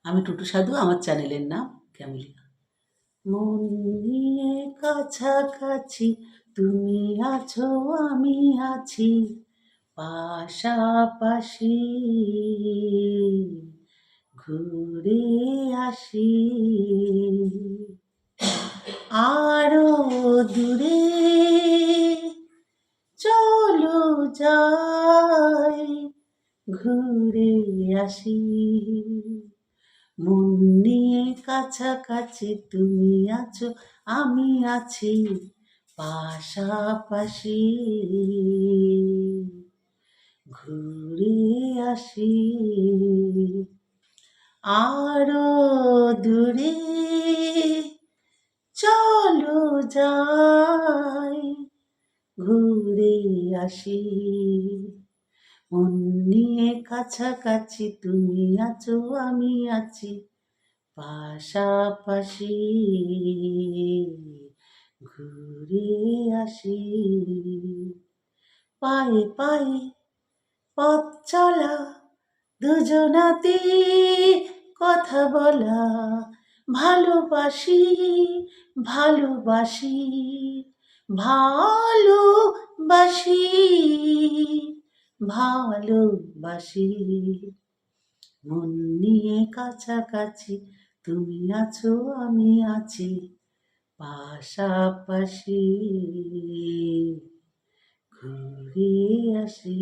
আমি টুটু সাধু, আমার চ্যানেলের নাম ক্যামেলিয়া। মন নিয়ে কাছাকাছি তুমি আছো, আমি আছি পাশাপাশি, ঘুরে আসি আরো দূরে, চলো যাই ঘুরে আসি। মন নিয়ে কাছাকাছি তুমি আছো, আমি আছি পাশাপাশি, ঘুরে আসি আরো দূরে, চলো যাই ঘুরে আসি। মন নিয়ে কাছাকাছি তুমি আছো, আমি আছি পাশাপাশি, ঘুরে আসি। পায়ে পায়ে পথ চলা, দুজনাতে কথা বলা, ভালোবাসি ভালোবাসি ভালোবাসি ভালোবাসি। মন নিয়ে কাছাকাছি তুমি আছো, আমি আছি পাশাপাশি, ঘুরে আসি।